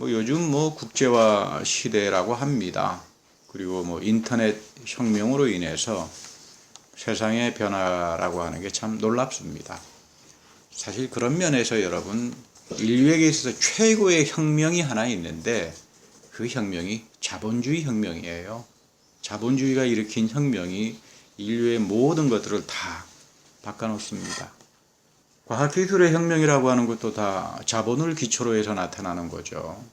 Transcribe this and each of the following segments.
요즘 국제화 시대라고 합니다. 그리고 인터넷 혁명으로 인해서 세상의 변화라고 하는 게 참 놀랍습니다. 사실 그런 면에서 여러분, 인류에게 있어서 최고의 혁명이 하나 있는데 그 혁명이 자본주의 혁명이에요. 자본주의가 일으킨 혁명이 인류의 모든 것들을 다 바꿔놓습니다. 과학기술의 혁명이라고 하는 것도 다 자본을 기초로 해서 나타나는 거죠.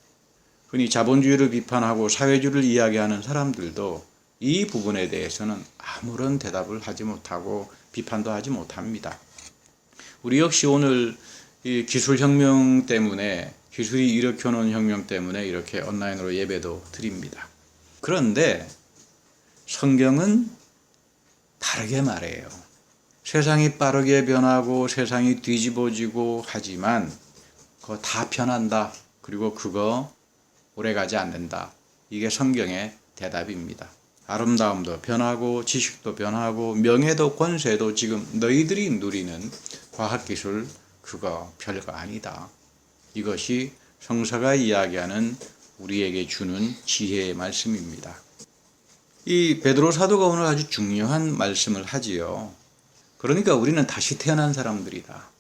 흔히 자본주의를 비판하고 사회주의를 이야기하는 사람들도 이 부분에 대해서는 아무런 대답을 하지 못하고 비판도 하지 못합니다. 우리 역시 오늘 이 기술혁명 때문에, 기술이 일으켜놓은 혁명 때문에 이렇게 온라인으로 예배도 드립니다. 그런데 성경은 다르게 말해요. 세상이 빠르게 변하고 세상이 뒤집어지고 하지만 그거 다 변한다. 그리고 그거 오래가지 않는다. 이게 성경의 대답입니다. 아름다움도 변하고 지식도 변하고 명예도 권세도 지금 너희들이 누리는 과학기술 그거 별거 아니다. 이것이 성서가 이야기하는 우리에게 주는 지혜의 말씀입니다. 이 베드로 사도가 오늘 아주 중요한 말씀을 하지요. 그러니까 우리는 다시 태어난 사람들이다.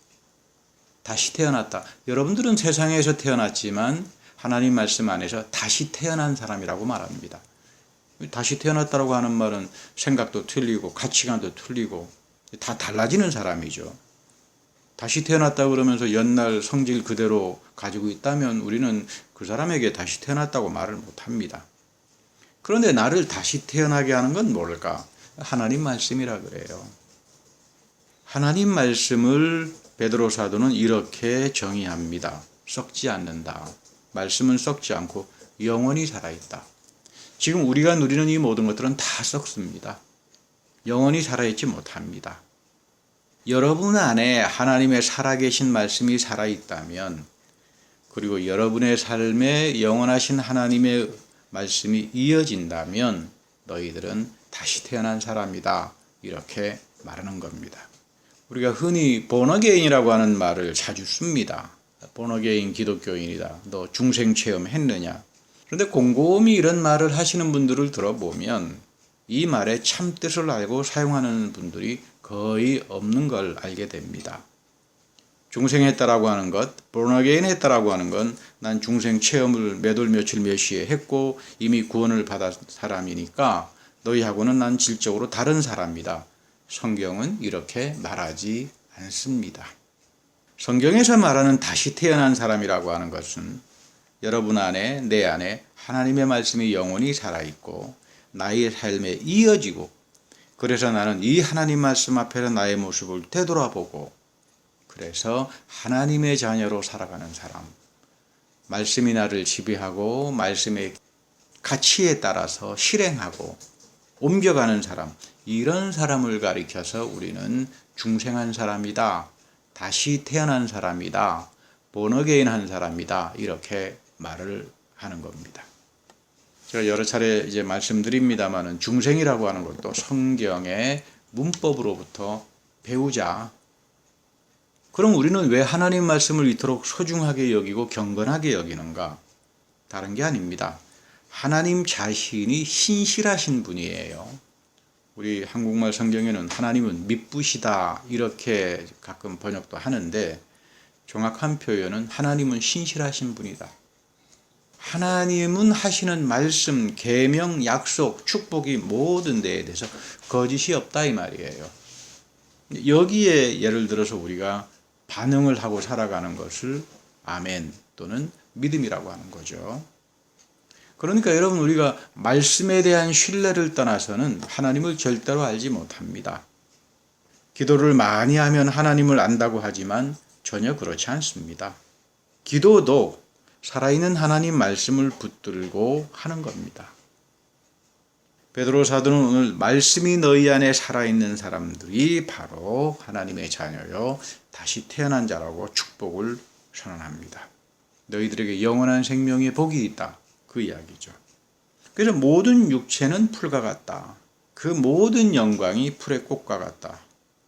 다시 태어났다. 여러분들은 세상에서 태어났지만 하나님 말씀 안에서 다시 태어난 사람이라고 말합니다. 다시 태어났다고 하는 말은 생각도 틀리고 가치관도 틀리고 다 달라지는 사람이죠. 다시 태어났다 그러면서 옛날 성질 그대로 가지고 있다면 우리는 그 사람에게 다시 태어났다고 말을 못합니다. 그런데 나를 다시 태어나게 하는 건 뭘까? 하나님 말씀이라 그래요. 하나님 말씀을 베드로 사도는 이렇게 정의합니다. 썩지 않는다. 말씀은 썩지 않고 영원히 살아있다. 지금 우리가 누리는 이 모든 것들은 다 썩습니다. 영원히 살아있지 못합니다. 여러분 안에 하나님의 살아계신 말씀이 살아있다면, 그리고 여러분의 삶에 영원하신 하나님의 말씀이 이어진다면 너희들은 다시 태어난 사람이다. 이렇게 말하는 겁니다. 우리가 흔히 본어게인이라고 하는 말을 자주 씁니다. 본어게인 기독교인이다. 너 중생체험 했느냐? 그런데 곰곰이 이런 말을 하시는 분들을 들어보면 이 말의 참뜻을 알고 사용하는 분들이 거의 없는 걸 알게 됩니다. 중생했다라고 하는 것, 본어게인 했다라고 하는 건 난 중생 체험을 몇 월 며칠 몇 시에 했고 이미 구원을 받은 사람이니까 너희하고는 난 질적으로 다른 사람이다. 성경은 이렇게 말하지 않습니다. 성경에서 말하는 다시 태어난 사람이라고 하는 것은 여러분 안에, 내 안에 하나님의 말씀이 영원히 살아있고 나의 삶에 이어지고, 그래서 나는 이 하나님 말씀 앞에서 나의 모습을 되돌아보고 그래서 하나님의 자녀로 살아가는 사람, 말씀이 나를 지배하고 말씀의 가치에 따라서 실행하고 옮겨가는 사람, 이런 사람을 가리켜서 우리는 중생한 사람이다, 다시 태어난 사람이다, 본어게인 한 사람이다, 이렇게 말을 하는 겁니다. 제가 여러 차례 이제 말씀드립니다만은 중생이라고 하는 것도 성경의 문법으로부터 배우자. 그럼 우리는 왜 하나님 말씀을 이토록 소중하게 여기고 경건하게 여기는가? 다른 게 아닙니다. 하나님 자신이 신실하신 분이에요. 우리 한국말 성경에는 하나님은 미쁘시다 이렇게 가끔 번역도 하는데 정확한 표현은 하나님은 신실하신 분이다. 하나님은 하시는 말씀, 계명, 약속, 축복이 모든 데에 대해서 거짓이 없다 이 말이에요. 여기에 예를 들어서 우리가 반응을 하고 살아가는 것을 아멘 또는 믿음이라고 하는 거죠. 그러니까 여러분, 우리가 말씀에 대한 신뢰를 떠나서는 하나님을 절대로 알지 못합니다. 기도를 많이 하면 하나님을 안다고 하지만 전혀 그렇지 않습니다. 기도도 살아있는 하나님 말씀을 붙들고 하는 겁니다. 베드로 사도는 오늘 말씀이 너희 안에 살아있는 사람들이 바로 하나님의 자녀요 다시 태어난 자라고 축복을 선언합니다. 너희들에게 영원한 생명의 복이 있다. 그 이야기죠. 그래서 모든 육체는 풀과 같다. 그 모든 영광이 풀의 꽃과 같다.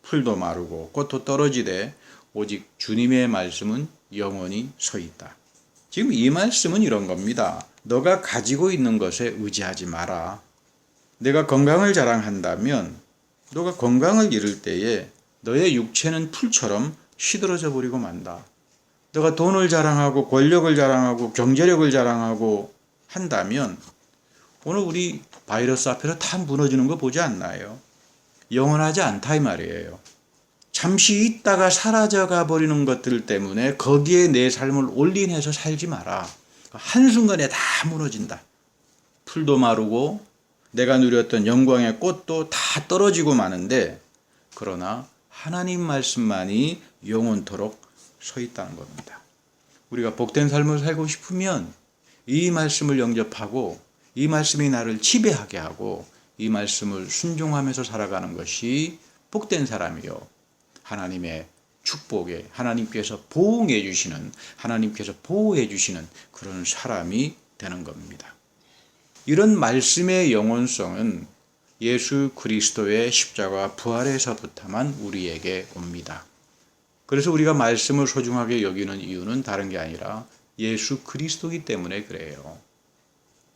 풀도 마르고 꽃도 떨어지되 오직 주님의 말씀은 영원히 서 있다. 지금 이 말씀은 이런 겁니다. 너가 가지고 있는 것에 의지하지 마라. 내가 건강을 자랑한다면 너가 건강을 잃을 때에 너의 육체는 풀처럼 시들어져 버리고 만다. 너가 돈을 자랑하고 권력을 자랑하고 경제력을 자랑하고 한다면 오늘 우리 바이러스 앞에서 다 무너지는 거 보지 않나요? 영원하지 않다 이 말이에요. 잠시 있다가 사라져가 버리는 것들 때문에 거기에 내 삶을 올인해서 살지 마라. 한순간에 다 무너진다. 풀도 마르고 내가 누렸던 영광의 꽃도 다 떨어지고 마는데 그러나 하나님 말씀만이 영원토록 서 있다는 겁니다. 우리가 복된 삶을 살고 싶으면 이 말씀을 영접하고 이 말씀이 나를 지배하게 하고 이 말씀을 순종하면서 살아가는 것이 복된 사람이요. 하나님의 축복에 하나님께서 보응해 주시는 하나님께서 보호해 주시는 그런 사람이 되는 겁니다. 이런 말씀의 영원성은 예수 그리스도의 십자가 부활에서부터만 우리에게 옵니다. 그래서 우리가 말씀을 소중하게 여기는 이유는 다른 게 아니라 예수 그리스도이기 때문에 그래요.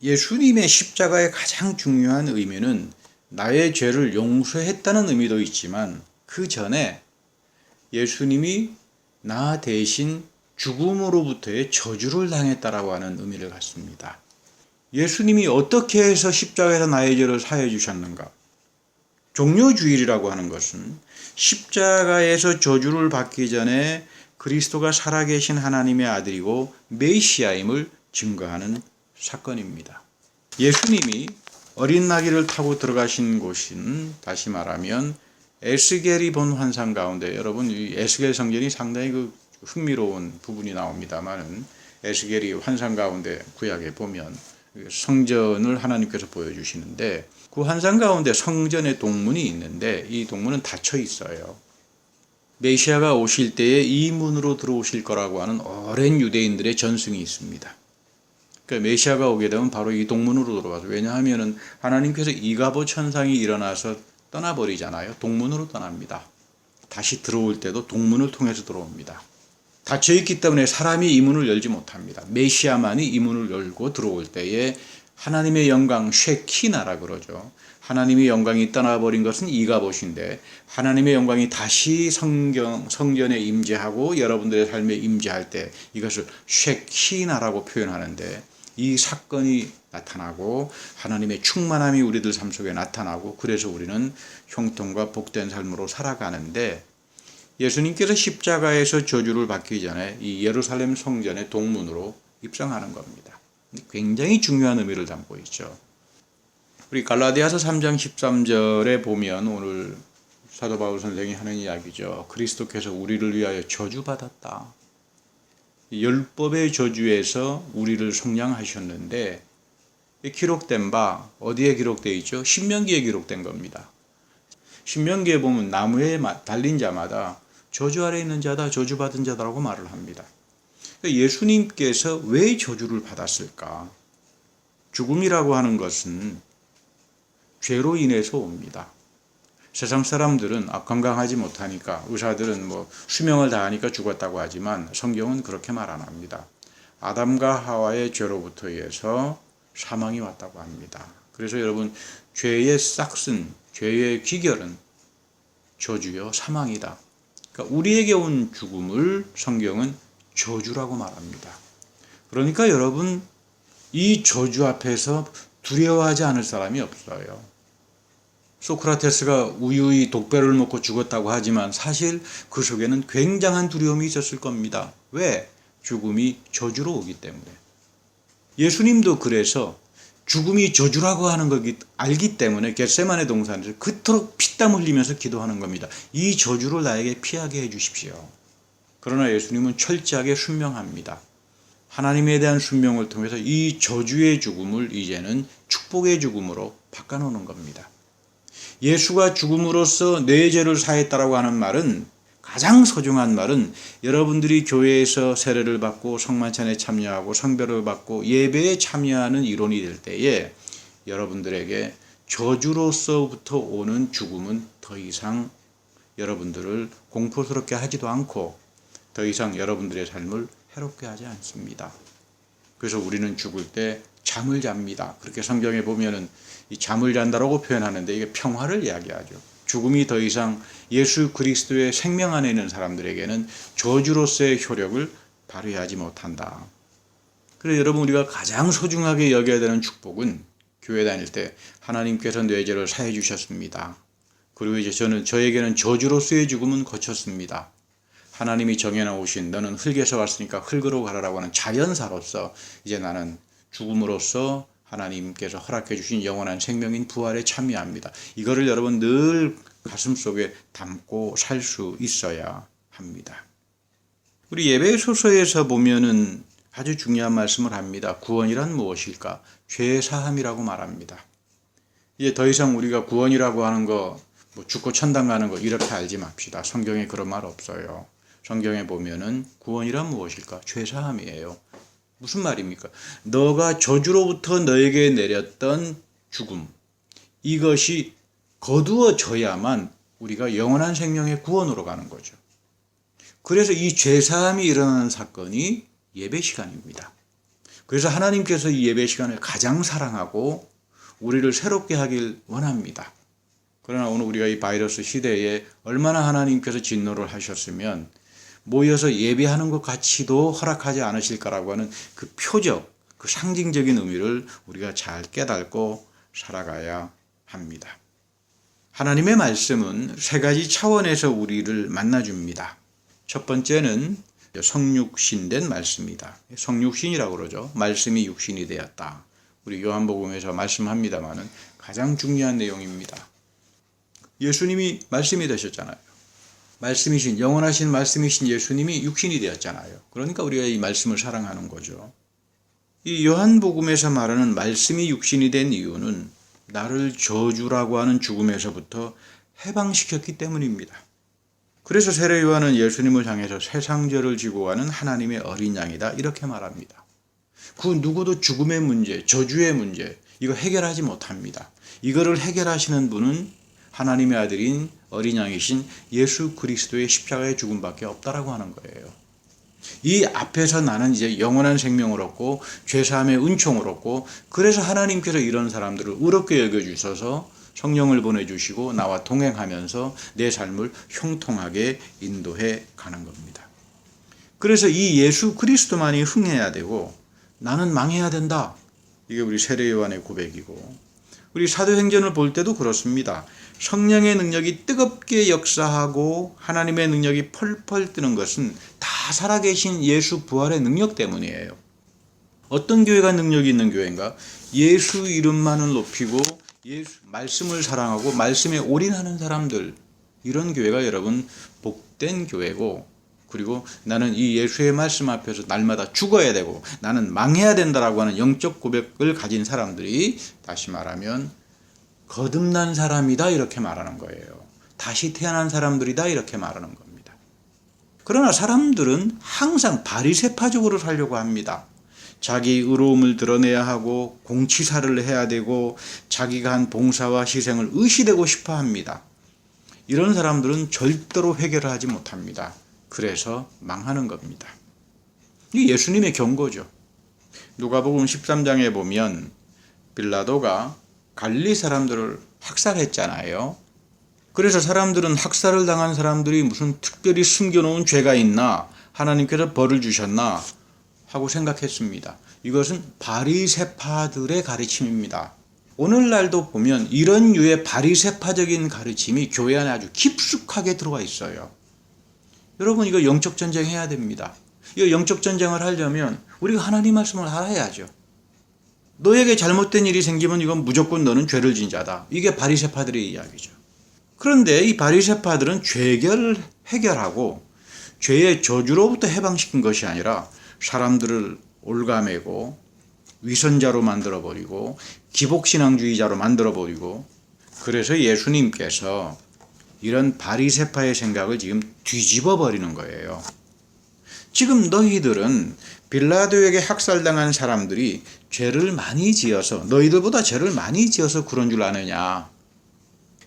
예수님의 십자가의 가장 중요한 의미는 나의 죄를 용서했다는 의미도 있지만 그 전에 예수님이 나 대신 죽음으로부터의 저주를 당했다라고 하는 의미를 갖습니다. 예수님이 어떻게 해서 십자가에서 나의 죄를 사해 주셨는가? 종료주일이라고 하는 것은 십자가에서 저주를 받기 전에 그리스도가 살아계신 하나님의 아들이고 메시아임을 증거하는 사건입니다. 예수님이 어린 나귀를 타고 들어가신 곳은 다시 말하면 에스겔이 본 환상 가운데 여러분 이 에스겔 성전이 상당히 흥미로운 부분이 나옵니다만은 에스겔이 환상 가운데 구약에 보면 성전을 하나님께서 보여주시는데 그 환상 가운데 성전의 동문이 있는데 이 동문은 닫혀 있어요. 메시아가 오실 때에 이 문으로 들어오실 거라고 하는 오랜 유대인들의 전승이 있습니다. 그러니까 메시아가 오게 되면 바로 이 동문으로 들어와서 왜냐하면 하나님께서 이가보 천상이 일어나서 떠나버리잖아요. 동문으로 떠납니다. 다시 들어올 때도 동문을 통해서 들어옵니다. 닫혀있기 때문에 사람이 이 문을 열지 못합니다. 메시아만이 이 문을 열고 들어올 때에 하나님의 영광 쉐키나라 그러죠. 하나님의 영광이 떠나버린 것은 이가봇인데 하나님의 영광이 다시 성전에 임재하고 여러분들의 삶에 임재할 때 이것을 쉐키나라고 표현하는데 이 사건이 나타나고 하나님의 충만함이 우리들 삶 속에 나타나고 그래서 우리는 형통과 복된 삶으로 살아가는데 예수님께서 십자가에서 저주를 받기 전에 이 예루살렘 성전의 동문으로 입성하는 겁니다. 굉장히 중요한 의미를 담고 있죠. 우리 갈라디아서 3장 13절에 보면 오늘 사도 바울 선생이 하는 이야기죠. 그리스도께서 우리를 위하여 저주받았다. 율법의 저주에서 우리를 속량하셨는데 기록된 바 어디에 기록되어 있죠? 신명기에 기록된 겁니다. 신명기에 보면 나무에 달린 자마다 저주 아래 있는 자다, 저주받은 자다라고 말을 합니다. 예수님께서 왜 저주를 받았을까? 죽음이라고 하는 것은 죄로 인해서 옵니다. 세상 사람들은 건강하지 못하니까 의사들은 수명을 다하니까 죽었다고 하지만 성경은 그렇게 말 안 합니다. 아담과 하와의 죄로부터 해서 사망이 왔다고 합니다. 그래서 여러분 죄의 싹슨, 죄의 귀결은 저주요 사망이다. 그러니까 우리에게 온 죽음을 성경은 저주라고 말합니다. 그러니까 여러분 이 저주 앞에서 두려워하지 않을 사람이 없어요. 소크라테스가 우유의 독배를 먹고 죽었다고 하지만 사실 그 속에는 굉장한 두려움이 있었을 겁니다. 왜? 죽음이 저주로 오기 때문에. 예수님도 그래서 죽음이 저주라고 하는 걸 알기 때문에 겟세마네 동산에서 그토록 피땀 흘리면서 기도하는 겁니다. 이 저주를 나에게 피하게 해 주십시오. 그러나 예수님은 철저하게 순명합니다. 하나님에 대한 순명을 통해서 이 저주의 죽음을 이제는 축복의 죽음으로 바꿔놓는 겁니다. 예수가 죽음으로써 내 죄를 사했다라고 하는 말은 가장 소중한 말은 여러분들이 교회에서 세례를 받고 성만찬에 참여하고 성별을 받고 예배에 참여하는 일원이 될 때에 여러분들에게 저주로서부터 오는 죽음은 더 이상 여러분들을 공포스럽게 하지도 않고 더 이상 여러분들의 삶을 해롭게 하지 않습니다. 그래서 우리는 죽을 때 잠을 잡니다. 그렇게 성경에 보면은 이 잠을 잔다라고 표현하는데 이게 평화를 이야기하죠. 죽음이 더 이상 예수 그리스도의 생명 안에 있는 사람들에게는 저주로서의 효력을 발휘하지 못한다. 그래서 여러분, 우리가 가장 소중하게 여겨야 되는 축복은 교회 다닐 때 하나님께서 내 죄를 사해 주셨습니다. 그리고 이제 저에게는 저주로서의 죽음은 거쳤습니다. 하나님이 정해놓으신 너는 흙에서 왔으니까 흙으로 가라라고 하는 자연사로서 이제 나는 죽음으로써 하나님께서 허락해 주신 영원한 생명인 부활에 참여합니다. 이거를 여러분 늘 가슴속에 담고 살 수 있어야 합니다. 우리 예배소서에서 보면은 아주 중요한 말씀을 합니다. 구원이란 무엇일까? 죄 사함이라고 말합니다. 이제 더 이상 우리가 구원이라고 하는 거, 뭐 죽고 천당 가는 거 이렇게 알지 맙시다. 성경에 그런 말 없어요. 성경에 보면은 구원이란 무엇일까? 죄 사함이에요. 무슨 말입니까? 너가 저주로부터 너에게 내렸던 죽음, 이것이 거두어져야만 우리가 영원한 생명의 구원으로 가는 거죠. 그래서 이 죄사함이 일어나는 사건이 예배 시간입니다. 그래서 하나님께서 이 예배 시간을 가장 사랑하고 우리를 새롭게 하길 원합니다. 그러나 오늘 우리가 이 바이러스 시대에 얼마나 하나님께서 진노를 하셨으면 모여서 예배하는 것 같이도 허락하지 않으실까라고 하는 그 표적, 그 상징적인 의미를 우리가 잘 깨닫고 살아가야 합니다. 하나님의 말씀은 세 가지 차원에서 우리를 만나줍니다. 첫 번째는 성육신된 말씀이다. 성육신이라고 그러죠. 말씀이 육신이 되었다. 우리 요한복음에서 말씀합니다마는 가장 중요한 내용입니다. 예수님이 말씀이 되셨잖아요. 말씀이신, 영원하신 말씀이신 예수님이 육신이 되었잖아요. 그러니까 우리가 이 말씀을 사랑하는 거죠. 이 요한복음에서 말하는 말씀이 육신이 된 이유는 나를 저주라고 하는 죽음에서부터 해방시켰기 때문입니다. 그래서 세례 요한은 예수님을 향해서 세상죄를 지고 가는 하나님의 어린 양이다 이렇게 말합니다. 그 누구도 죽음의 문제, 저주의 문제 이거 해결하지 못합니다. 이거를 해결하시는 분은 하나님의 아들인 어린 양이신 예수 그리스도의 십자가의 죽음밖에 없다라고 하는 거예요. 이 앞에서 나는 이제 영원한 생명을 얻고 죄사함의 은총을 얻고, 그래서 하나님께서 이런 사람들을 의롭게 여겨주셔서 성령을 보내주시고 나와 동행하면서 내 삶을 형통하게 인도해 가는 겁니다. 그래서 이 예수 그리스도만이 흥해야 되고 나는 망해야 된다. 이게 우리 세례 요한의 고백이고, 우리 사도행전을 볼 때도 그렇습니다. 성령의 능력이 뜨겁게 역사하고 하나님의 능력이 펄펄 뜨는 것은 다 살아계신 예수 부활의 능력 때문이에요. 어떤 교회가 능력이 있는 교회인가? 예수 이름만을 높이고 예수 말씀을 사랑하고 말씀에 올인하는 사람들, 이런 교회가 여러분 복된 교회고, 그리고 나는 이 예수의 말씀 앞에서 날마다 죽어야 되고 나는 망해야 된다라고 하는 영적 고백을 가진 사람들이, 다시 말하면 거듭난 사람이다 이렇게 말하는 거예요. 다시 태어난 사람들이다 이렇게 말하는 겁니다. 그러나 사람들은 항상 바리새파적으로 살려고 합니다. 자기 의로움을 드러내야 하고 공치사를 해야 되고 자기가 한 봉사와 희생을 의시되고 싶어 합니다. 이런 사람들은 절대로 해결을 하지 못합니다. 그래서 망하는 겁니다. 이 예수님의 경고죠. 누가복음 13장에 보면 빌라도가 갈릴리 사람들을 학살했잖아요. 그래서 사람들은 학살을 당한 사람들이 무슨 특별히 숨겨놓은 죄가 있나, 하나님께서 벌을 주셨나 하고 생각했습니다. 이것은 바리새파들의 가르침입니다. 오늘날도 보면 이런 유의 바리새파적인 가르침이 교회 안에 아주 깊숙하게 들어와 있어요. 여러분, 이거 영적 전쟁 해야 됩니다. 이 영적 전쟁을 하려면 우리가 하나님 말씀을 알아야죠. 너에게 잘못된 일이 생기면 이건 무조건 너는 죄를 진 자다. 이게 바리새파들의 이야기죠. 그런데 이 바리새파들은 죄를 해결하고 죄의 저주로부터 해방시킨 것이 아니라 사람들을 올가매고 위선자로 만들어버리고 기복신앙주의자로 만들어버리고, 그래서 예수님께서 이런 바리새파의 생각을 지금 뒤집어 버리는 거예요. 지금 너희들은 빌라도에게 학살당한 사람들이 죄를 많이 지어서, 너희들보다 죄를 많이 지어서 그런 줄 아느냐,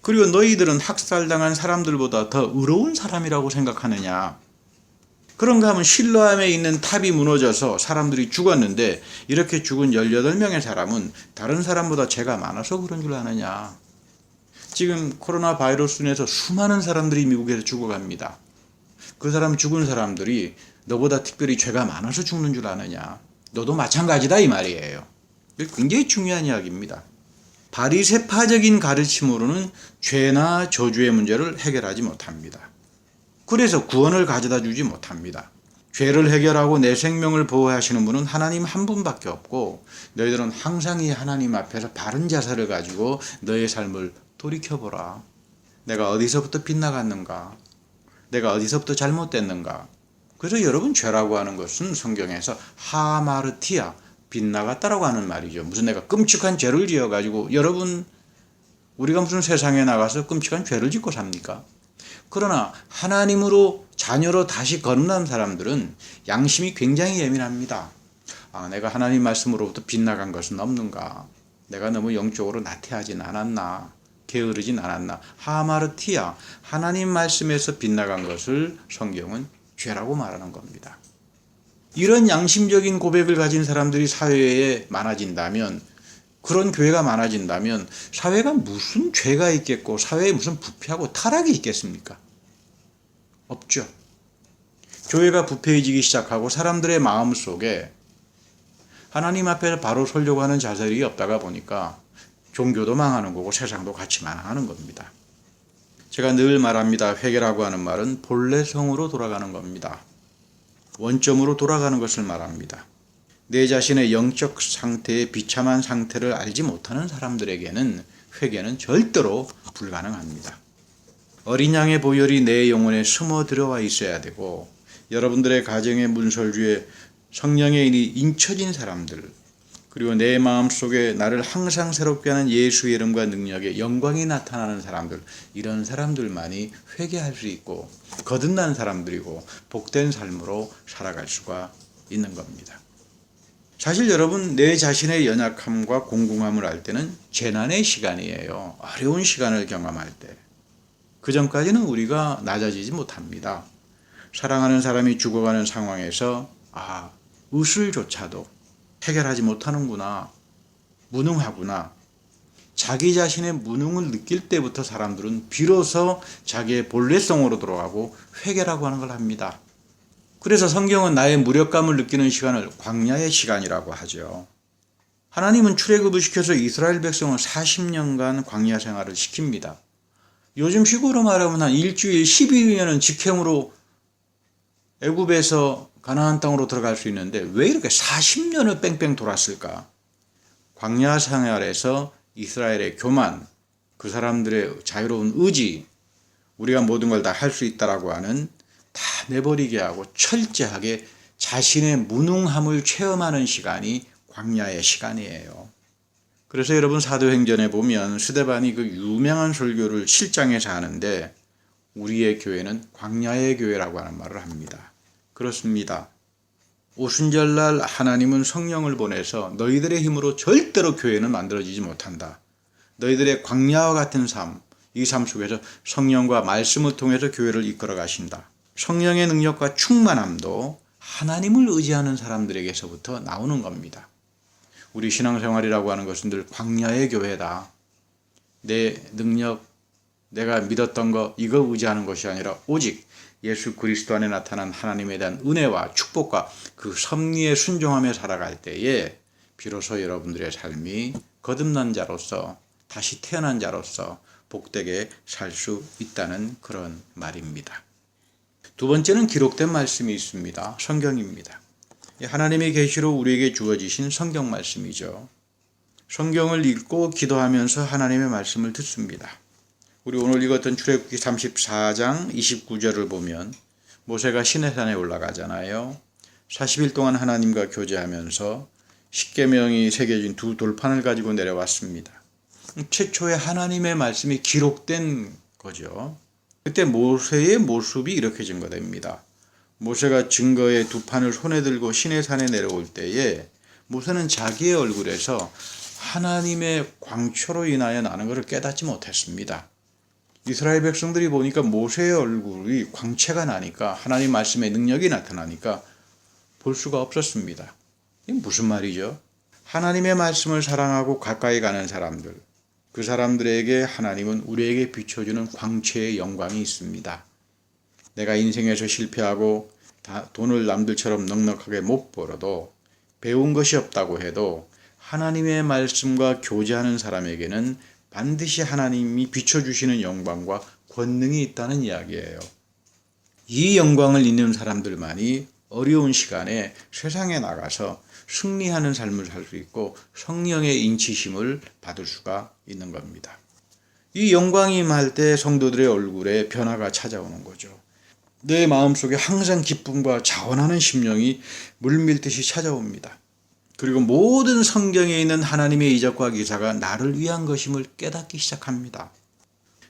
그리고 너희들은 학살당한 사람들보다 더 의로운 사람이라고 생각하느냐, 그런가 하면 실로암에 있는 탑이 무너져서 사람들이 죽었는데 이렇게 죽은 18명의 사람은 다른 사람보다 죄가 많아서 그런 줄 아느냐. 지금 코로나 바이러스 인해서 수많은 사람들이 미국에서 죽어갑니다. 그 사람 죽은 사람들이 너보다 특별히 죄가 많아서 죽는 줄 아느냐. 너도 마찬가지다 이 말이에요. 굉장히 중요한 이야기입니다. 바리새파적인 가르침으로는 죄나 저주의 문제를 해결하지 못합니다. 그래서 구원을 가져다 주지 못합니다. 죄를 해결하고 내 생명을 보호하시는 분은 하나님 한 분밖에 없고 너희들은 항상 이 하나님 앞에서 바른 자세를 가지고 너의 삶을 돌이켜보라. 내가 어디서부터 빗나갔는가? 내가 어디서부터 잘못됐는가? 그래서 여러분 죄라고 하는 것은 성경에서 하마르티아, 빗나갔다라고 하는 말이죠. 무슨 내가 끔찍한 죄를 지어가지고 여러분 우리가 무슨 세상에 나가서 끔찍한 죄를 짓고 삽니까? 그러나 하나님으로 자녀로 다시 거듭난 사람들은 양심이 굉장히 예민합니다. 내가 하나님 말씀으로부터 빗나간 것은 없는가? 내가 너무 영적으로 나태하진 않았나? 게으르진 않았나? 하마르티아, 하나님 말씀에서 빗나간 것을 성경은 죄라고 말하는 겁니다. 이런 양심적인 고백을 가진 사람들이 사회에 많아진다면, 그런 교회가 많아진다면 사회가 무슨 죄가 있겠고 사회에 무슨 부패하고 타락이 있겠습니까? 없죠. 교회가 부패해지기 시작하고 사람들의 마음속에 하나님 앞에 바로 서려고 하는 자세이 없다가 보니까 종교도 망하는 거고 세상도 같이 망하는 겁니다. 제가 늘 말합니다. 회개라고 하는 말은 본래 성으로 돌아가는 겁니다. 원점으로 돌아가는 것을 말합니다. 내 자신의 영적 상태의 비참한 상태를 알지 못하는 사람들에게는 회개는 절대로 불가능합니다. 어린 양의 보혈이 내 영혼에 숨어 들어와 있어야 되고 여러분들의 가정의 문설주에 성령의 인이 인쳐진 사람들, 그리고 내 마음속에 나를 항상 새롭게 하는 예수의 이름과 능력의 영광이 나타나는 사람들, 이런 사람들만이 회개할 수 있고 거듭난 사람들이고 복된 삶으로 살아갈 수가 있는 겁니다. 사실 여러분, 내 자신의 연약함과 공공함을 알 때는 재난의 시간이에요. 어려운 시간을 경험할 때. 그 전까지는 우리가 낮아지지 못합니다. 사랑하는 사람이 죽어가는 상황에서 의술조차도 해결하지 못하는구나, 무능하구나. 자기 자신의 무능을 느낄 때부터 사람들은 비로소 자기의 본래성으로 돌아가고 회개라고 하는 걸 합니다. 그래서 성경은 나의 무력감을 느끼는 시간을 광야의 시간이라고 하죠. 하나님은 출애굽을 시켜서 이스라엘 백성을 40년간 광야 생활을 시킵니다. 요즘 식으로 말하면 한 일주일 12일이면 직행으로 애굽에서 가나안 땅으로 들어갈 수 있는데 왜 이렇게 40년을 뺑뺑 돌았을까? 광야 생활에서 이스라엘의 교만, 그 사람들의 자유로운 의지, 우리가 모든 걸 다 할 수 있다라고 하는, 다 내버리게 하고 철저하게 자신의 무능함을 체험하는 시간이 광야의 시간이에요. 그래서 여러분, 사도행전에 보면 스데반이 그 유명한 설교를 실장에서 하는데 우리의 교회는 광야의 교회라고 하는 말을 합니다. 그렇습니다. 오순절날 하나님은 성령을 보내서 너희들의 힘으로 절대로 교회는 만들어지지 못한다. 너희들의 광야와 같은 삶, 이 삶 속에서 성령과 말씀을 통해서 교회를 이끌어 가신다. 성령의 능력과 충만함도 하나님을 의지하는 사람들에게서부터 나오는 겁니다. 우리 신앙생활이라고 하는 것은 늘 광야의 교회다. 내 능력, 내가 믿었던 거, 이거 의지하는 것이 아니라 오직 예수 그리스도 안에 나타난 하나님에 대한 은혜와 축복과 그 섭리에 순종하며 살아갈 때에 비로소 여러분들의 삶이 거듭난 자로서, 다시 태어난 자로서 복되게 살 수 있다는 그런 말입니다. 두 번째는 기록된 말씀이 있습니다. 성경입니다. 하나님의 계시로 우리에게 주어지신 성경 말씀이죠. 성경을 읽고 기도하면서 하나님의 말씀을 듣습니다. 우리 오늘 읽었던 출애굽기 34장 29절을 보면 모세가 시내산에 올라가잖아요. 40일 동안 하나님과 교제하면서 십계명이 새겨진 두 돌판을 가지고 내려왔습니다. 최초의 하나님의 말씀이 기록된 거죠. 그때 모세의 모습이 이렇게 증거됩니다. 모세가 증거의 두 판을 손에 들고 시내산에 내려올 때에 모세는 자기의 얼굴에서 하나님의 광초로 인하여 나는 것을 깨닫지 못했습니다. 이스라엘 백성들이 보니까 모세의 얼굴이 광채가 나니까 하나님 말씀의 능력이 나타나니까 볼 수가 없었습니다. 이게 무슨 말이죠? 하나님의 말씀을 사랑하고 가까이 가는 사람들, 그 사람들에게 하나님은 우리에게 비춰주는 광채의 영광이 있습니다. 내가 인생에서 실패하고 돈을 남들처럼 넉넉하게 못 벌어도 배운 것이 없다고 해도 하나님의 말씀과 교제하는 사람에게는 반드시 하나님이 비춰주시는 영광과 권능이 있다는 이야기예요. 이 영광을 있는 사람들만이 어려운 시간에 세상에 나가서 승리하는 삶을 살 수 있고 성령의 인치심을 받을 수가 있는 겁니다. 이 영광이 임할 때 성도들의 얼굴에 변화가 찾아오는 거죠. 내 마음속에 항상 기쁨과 자원하는 심령이 물밀듯이 찾아옵니다. 그리고 모든 성경에 있는 하나님의 이적과 기사가 나를 위한 것임을 깨닫기 시작합니다.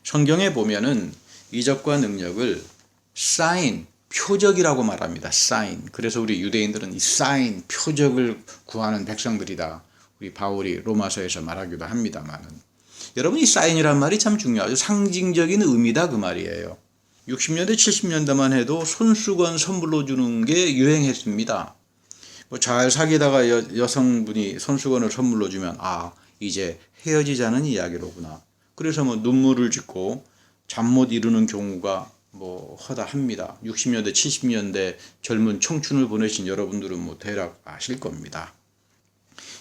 성경에 보면은 이적과 능력을 사인, 표적이라고 말합니다. 사인. 그래서 우리 유대인들은 이 사인, 표적을 구하는 백성들이다. 우리 바울이 로마서에서 말하기도 합니다만은. 여러분, 이 사인이란 말이 참 중요하죠. 상징적인 의미다 그 말이에요. 60년대, 70년대만 해도 손수건 선물로 주는 게 유행했습니다. 잘 사귀다가 여성분이 손수건을 선물로 주면 이제 헤어지자는 이야기로구나. 그래서 눈물을 짓고 잠 못 이루는 경우가 허다합니다. 60년대, 70년대 젊은 청춘을 보내신 여러분들은 대략 아실 겁니다.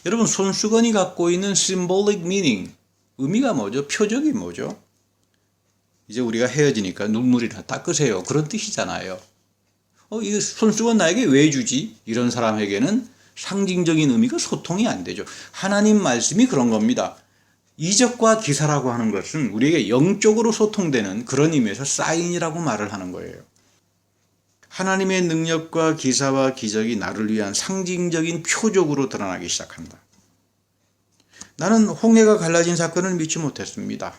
여러분, 손수건이 갖고 있는 symbolic meaning, 의미가 뭐죠? 표적이 뭐죠? 이제 우리가 헤어지니까 눈물이나 닦으세요. 그런 뜻이잖아요. 이 손수건 나에게 왜 주지? 이런 사람에게는 상징적인 의미가 소통이 안 되죠. 하나님 말씀이 그런 겁니다. 이적과 기사라고 하는 것은 우리에게 영적으로 소통되는 그런 의미에서 사인이라고 말을 하는 거예요. 하나님의 능력과 기사와 기적이 나를 위한 상징적인 표적으로 드러나기 시작한다. 나는 홍해가 갈라진 사건을 믿지 못했습니다.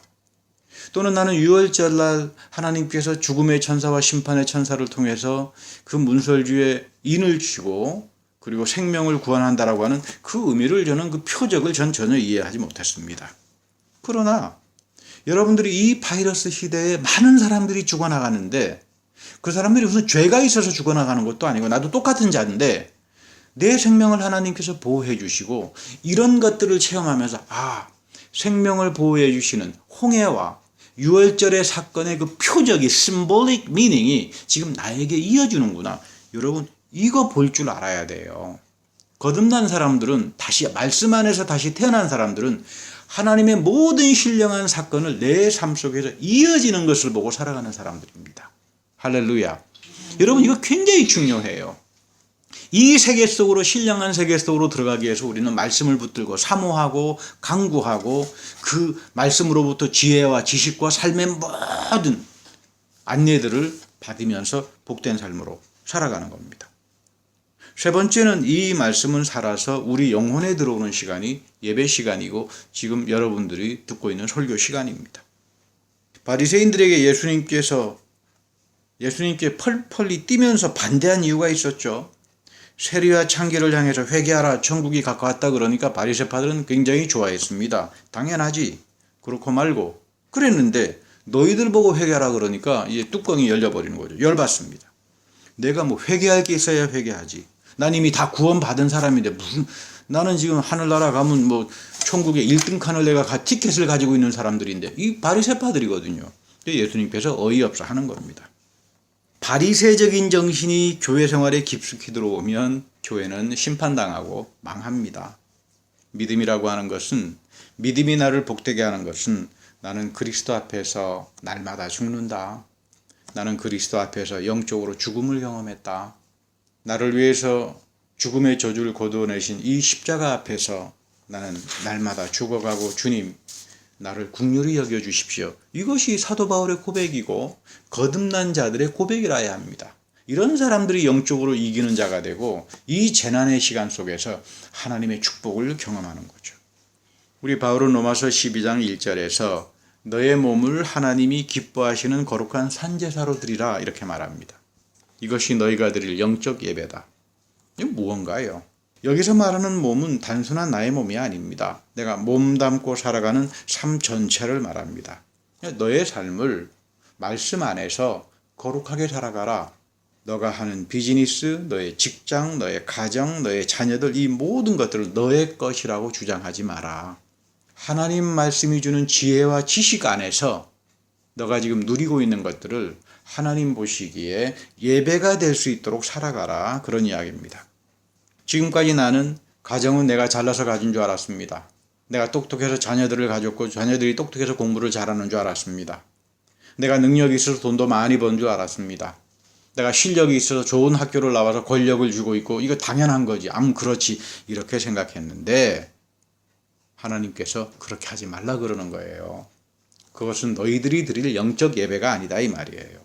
또는 나는 유월절날 하나님께서 죽음의 천사와 심판의 천사를 통해서 그 문설주에 인을 치고 그리고 생명을 구원한다라고 하는 그 의미를 저는 그 표적을 전혀 이해하지 못했습니다. 그러나 여러분들이 이 바이러스 시대에 많은 사람들이 죽어나가는데 그 사람들이 무슨 죄가 있어서 죽어나가는 것도 아니고 나도 똑같은 자인데 내 생명을 하나님께서 보호해 주시고 이런 것들을 체험하면서 생명을 보호해 주시는 홍해와 유월절의 사건의 그 표적이 symbolic meaning이 지금 나에게 이어지는구나. 여러분, 이거 볼 줄 알아야 돼요. 거듭난 사람들은 다시 말씀 안에서 다시 태어난 사람들은 하나님의 모든 신령한 사건을 내 삶 속에서 이어지는 것을 보고 살아가는 사람들입니다. 할렐루야. 여러분, 이거 굉장히 중요해요. 이 세계 속으로, 신령한 세계 속으로 들어가기 위해서 우리는 말씀을 붙들고 사모하고 간구하고 그 말씀으로부터 지혜와 지식과 삶의 모든 안내들을 받으면서 복된 삶으로 살아가는 겁니다. 세 번째는 이 말씀은 살아서 우리 영혼에 들어오는 시간이 예배 시간이고 지금 여러분들이 듣고 있는 설교 시간입니다. 바리새인들에게 예수님께 펄펄이 뛰면서 반대한 이유가 있었죠. 세리와 창기를 향해서 회개하라, 천국이 가까웠다 그러니까 바리새파들은 굉장히 좋아했습니다. 당연하지. 그렇고 말고 그랬는데 너희들 보고 회개하라 그러니까 이제 뚜껑이 열려버리는 거죠. 열받습니다. 내가 회개할 게 있어야 회개하지. 난 이미 다 구원받은 사람인데 나는 지금 하늘나라 가면 천국의 1등 칸을 내가 티켓을 가지고 있는 사람들인데 이 바리새파들이거든요. 예수님께서 어이없어 하는 겁니다. 바리새적인 정신이 교회 생활에 깊숙이 들어오면 교회는 심판당하고 망합니다. 믿음이라고 하는 것은, 믿음이 나를 복되게 하는 것은 나는 그리스도 앞에서 날마다 죽는다. 나는 그리스도 앞에서 영적으로 죽음을 경험했다. 나를 위해서 죽음의 저주를 거두어내신 이 십자가 앞에서 나는 날마다 죽어가고 주님 나를 긍휼히 여겨주십시오. 이것이 사도 바울의 고백이고 거듭난 자들의 고백이라야 합니다. 이런 사람들이 영적으로 이기는 자가 되고 이 재난의 시간 속에서 하나님의 축복을 경험하는 거죠. 우리 바울은 로마서 12장 1절에서 너의 몸을 하나님이 기뻐하시는 거룩한 산제사로 드리라 이렇게 말합니다. 이것이 너희가 드릴 영적 예배다. 이건 무언가요? 여기서 말하는 몸은 단순한 나의 몸이 아닙니다. 내가 몸담고 살아가는 삶 전체를 말합니다. 너의 삶을 말씀 안에서 거룩하게 살아가라. 너가 하는 비즈니스, 너의 직장, 너의 가정, 너의 자녀들, 이 모든 것들을 너의 것이라고 주장하지 마라. 하나님 말씀이 주는 지혜와 지식 안에서 너가 지금 누리고 있는 것들을 하나님 보시기에 예배가 될 수 있도록 살아가라. 그런 이야기입니다. 지금까지 나는 가정은 내가 잘나서 가진 줄 알았습니다. 내가 똑똑해서 자녀들을 가졌고 자녀들이 똑똑해서 공부를 잘하는 줄 알았습니다. 내가 능력이 있어서 돈도 많이 번 줄 알았습니다. 내가 실력이 있어서 좋은 학교를 나와서 권력을 주고 있고 이거 당연한 거지. 그렇지. 이렇게 생각했는데 하나님께서 그렇게 하지 말라 그러는 거예요. 그것은 너희들이 드릴 영적 예배가 아니다 이 말이에요.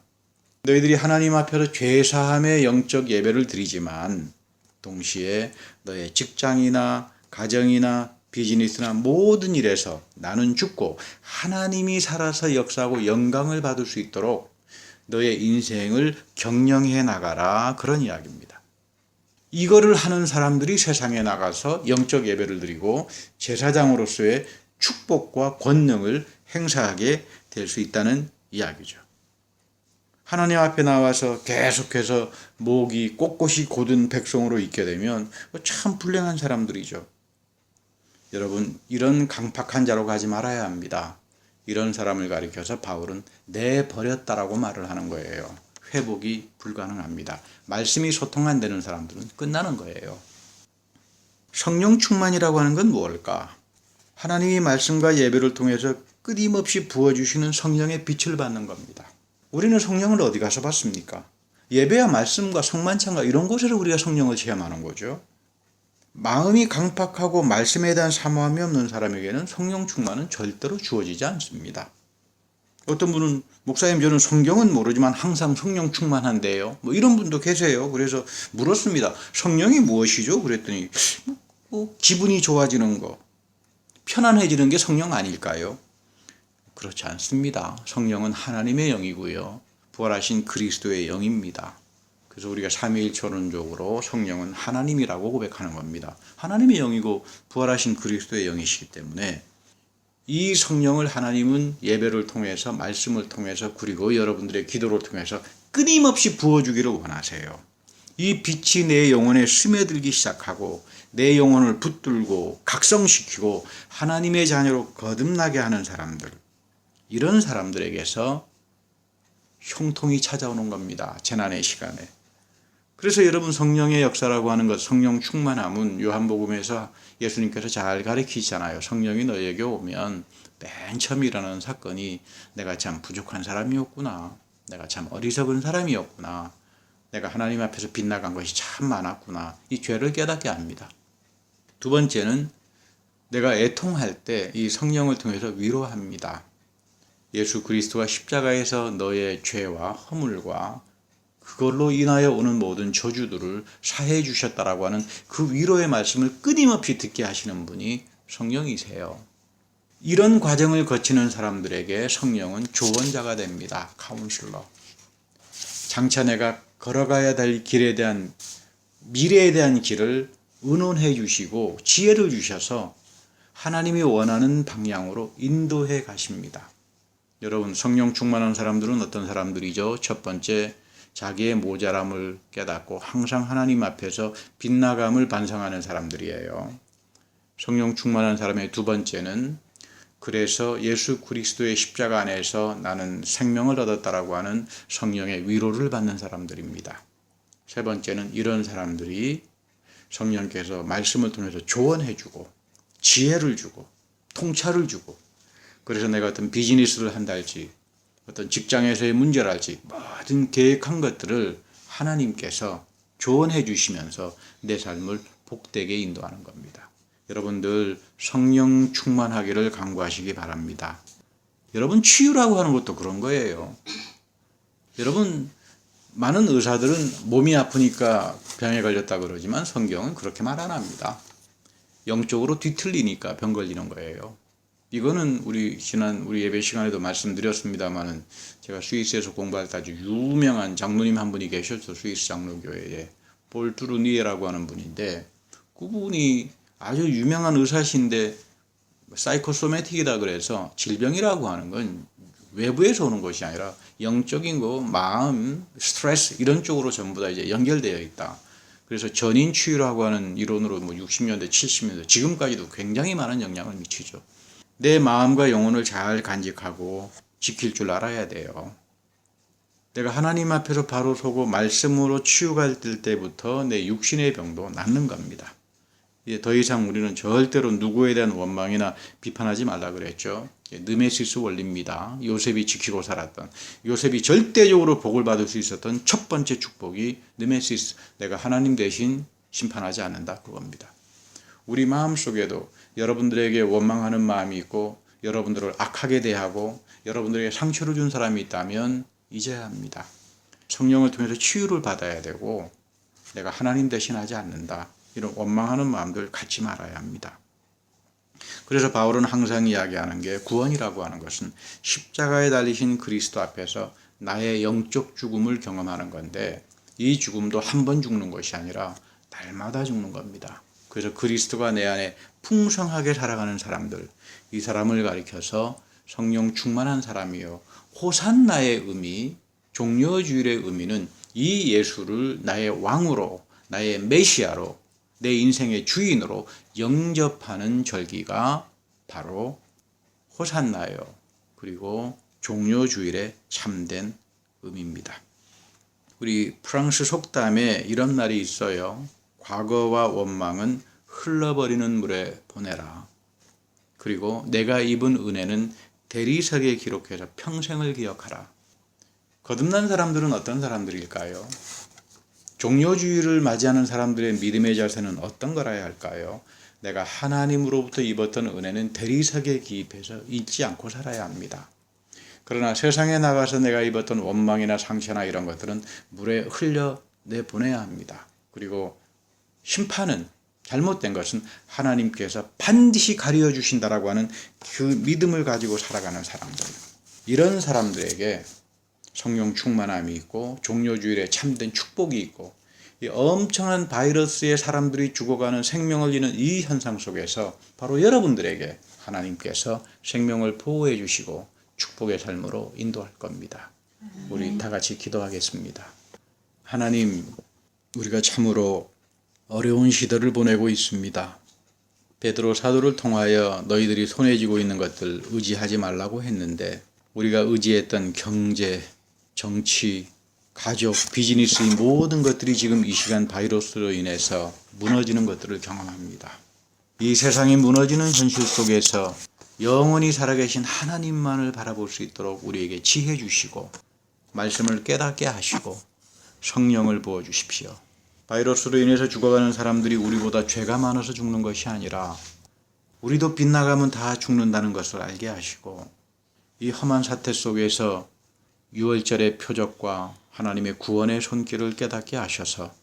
너희들이 하나님 앞에서 죄사함의 영적 예배를 드리지만 동시에 너의 직장이나 가정이나 비즈니스나 모든 일에서 나는 죽고 하나님이 살아서 역사하고 영광을 받을 수 있도록 너의 인생을 경영해 나가라. 그런 이야기입니다. 이거를 하는 사람들이 세상에 나가서 영적 예배를 드리고 제사장으로서의 축복과 권능을 행사하게 될 수 있다는 이야기죠. 하나님 앞에 나와서 계속해서 목이 꼿꼿이 곧은 백성으로 있게 되면 참 불행한 사람들이죠. 여러분, 이런 강팍한 자로 가지 말아야 합니다. 이런 사람을 가리켜서 바울은 내버렸다라고 말을 하는 거예요. 회복이 불가능합니다. 말씀이 소통 안 되는 사람들은 끝나는 거예요. 성령 충만이라고 하는 건 무엇일까? 하나님이 말씀과 예배를 통해서 끊임없이 부어주시는 성령의 빛을 받는 겁니다. 우리는 성령을 어디 가서 받습니까? 예배와 말씀과 성만찬과 이런 곳에서 우리가 성령을 체험하는 거죠. 마음이 강팍하고 말씀에 대한 사모함이 없는 사람에게는 성령 충만은 절대로 주어지지 않습니다. 어떤 분은 목사님 저는 성경은 모르지만 항상 성령 충만한데요. 이런 분도 계세요. 그래서 물었습니다. 성령이 무엇이죠? 그랬더니 기분이 좋아지는 거, 편안해지는 게 성령 아닐까요? 그렇지 않습니다. 성령은 하나님의 영이고요. 부활하신 그리스도의 영입니다. 그래서 우리가 삼위일천론적으로 성령은 하나님이라고 고백하는 겁니다. 하나님의 영이고 부활하신 그리스도의 영이시기 때문에 이 성령을 하나님은 예배를 통해서 말씀을 통해서 그리고 여러분들의 기도를 통해서 끊임없이 부어주기를 원하세요. 이 빛이 내 영혼에 스며들기 시작하고 내 영혼을 붙들고 각성시키고 하나님의 자녀로 거듭나게 하는 사람들, 이런 사람들에게서 형통이 찾아오는 겁니다. 재난의 시간에. 그래서 여러분 성령의 역사라고 하는 것, 성령 충만함은 요한복음에서 예수님께서 잘 가르치잖아요. 성령이 너에게 오면 맨 처음 일어나는 사건이 내가 참 부족한 사람이었구나. 내가 참 어리석은 사람이었구나. 내가 하나님 앞에서 빗나간 것이 참 많았구나. 이 죄를 깨닫게 합니다. 두 번째는 내가 애통할 때 이 성령을 통해서 위로합니다. 예수 그리스도가 십자가에서 너의 죄와 허물과 그걸로 인하여 오는 모든 저주들을 사해 주셨다라고 하는 그 위로의 말씀을 끊임없이 듣게 하시는 분이 성령이세요. 이런 과정을 거치는 사람들에게 성령은 조언자가 됩니다. 카운슬러. 장차 내가 걸어가야 될 길에 대한 미래에 대한 길을 의논해 주시고 지혜를 주셔서 하나님이 원하는 방향으로 인도해 가십니다. 여러분 성령 충만한 사람들은 어떤 사람들이죠? 첫 번째, 자기의 모자람을 깨닫고 항상 하나님 앞에서 빛나감을 반성하는 사람들이에요. 성령 충만한 사람의 두 번째는 그래서 예수 그리스도의 십자가 안에서 나는 생명을 얻었다라고 하는 성령의 위로를 받는 사람들입니다. 세 번째는 이런 사람들이 성령께서 말씀을 통해서 조언해주고 지혜를 주고 통찰을 주고 그래서 내가 어떤 비즈니스를 한달지 어떤 직장에서의 문제랄지 모든 계획한 것들을 하나님께서 조언해 주시면서 내 삶을 복되게 인도하는 겁니다. 여러분들 성령 충만하기를 간구하시기 바랍니다. 여러분 치유라고 하는 것도 그런 거예요. 여러분 많은 의사들은 몸이 아프니까 병에 걸렸다 그러지만 성경은 그렇게 말 안 합니다. 영적으로 뒤틀리니까 병 걸리는 거예요. 이거는 우리 예배 시간에도 말씀드렸습니다만은 제가 스위스에서 공부할 때 아주 유명한 장로님 한 분이 계셨죠. 스위스 장로교회에 볼투르니에라고 하는 분인데 그분이 아주 유명한 의사신데 사이코소매틱이다 그래서 질병이라고 하는 건 외부에서 오는 것이 아니라 영적인 거, 마음, 스트레스 이런 쪽으로 전부 다 이제 연결되어 있다. 그래서 전인 치유라고 하는 이론으로 뭐 60년대, 70년대 지금까지도 굉장히 많은 영향을 미치죠. 내 마음과 영혼을 잘 간직하고 지킬 줄 알아야 돼요. 내가 하나님 앞에서 바로 서고 말씀으로 치유가 될 때부터 내 육신의 병도 낫는 겁니다. 더 이상 우리는 절대로 누구에 대한 원망이나 비판하지 말라 그랬죠. 느메시스 원리입니다. 요셉이 지키고 살았던, 요셉이 절대적으로 복을 받을 수 있었던 첫 번째 축복이 느메시스, 내가 하나님 대신 심판하지 않는다, 그겁니다. 우리 마음속에도 여러분들에게 원망하는 마음이 있고 여러분들을 악하게 대하고 여러분들에게 상처를 준 사람이 있다면 잊어야 합니다. 성령을 통해서 치유를 받아야 되고 내가 하나님 대신 하지 않는다, 이런 원망하는 마음들 갖지 말아야 합니다. 그래서 바울은 항상 이야기하는 게 구원이라고 하는 것은 십자가에 달리신 그리스도 앞에서 나의 영적 죽음을 경험하는 건데, 이 죽음도 한 번 죽는 것이 아니라 날마다 죽는 겁니다. 그래서 그리스도가 내 안에 풍성하게 살아가는 사람들, 이 사람을 가리켜서 성령 충만한 사람이요, 호산나의 의미, 종려주일의 의미는 이 예수를 나의 왕으로, 나의 메시아로, 내 인생의 주인으로 영접하는 절기가 바로 호산나요. 그리고 종려주일의 참된 의미입니다. 우리 프랑스 속담에 이런 말이 있어요. 과거와 원망은 흘러버리는 물에 보내라. 그리고 내가 입은 은혜는 대리석에 기록해서 평생을 기억하라. 거듭난 사람들은 어떤 사람들일까요? 종려주의를 맞이하는 사람들의 믿음의 자세는 어떤 거라야 할까요? 내가 하나님으로부터 입었던 은혜는 대리석에 기입해서 잊지 않고 살아야 합니다. 그러나 세상에 나가서 내가 입었던 원망이나 상처나 이런 것들은 물에 흘려 내보내야 합니다. 그리고 심판은, 잘못된 것은 하나님께서 반드시 가르쳐 주신다라고 하는 그 믿음을 가지고 살아가는 사람들, 이런 사람들에게 성령 충만함이 있고 종려주일에 참된 축복이 있고, 이 엄청난 바이러스에 사람들이 죽어가는, 생명을 잃는 이 현상 속에서 바로 여러분들에게 하나님께서 생명을 보호해 주시고 축복의 삶으로 인도할 겁니다. 우리 다 같이 기도하겠습니다. 하나님, 우리가 참으로 어려운 시대를 보내고 있습니다. 베드로 사도를 통하여 너희들이 손에 쥐고 있는 것들 의지하지 말라고 했는데, 우리가 의지했던 경제, 정치, 가족, 비즈니스, 이 모든 것들이 지금 이 시간 바이러스로 인해서 무너지는 것들을 경험합니다. 이 세상이 무너지는 현실 속에서 영원히 살아계신 하나님만을 바라볼 수 있도록 우리에게 지혜 주시고 말씀을 깨닫게 하시고 성령을 부어주십시오. 바이러스로 인해서 죽어가는 사람들이 우리보다 죄가 많아서 죽는 것이 아니라 우리도 빗나가면 다 죽는다는 것을 알게 하시고, 이 험한 사태 속에서 유월절의 표적과 하나님의 구원의 손길을 깨닫게 하셔서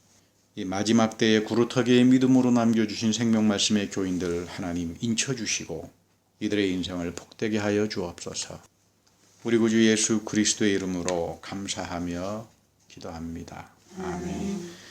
이 마지막 때의 구루터기의 믿음으로 남겨주신 생명 말씀의 교인들 하나님 인쳐주시고 이들의 인생을 복되게 하여 주옵소서. 우리 구주 예수 그리스도의 이름으로 감사하며 기도합니다. 아멘.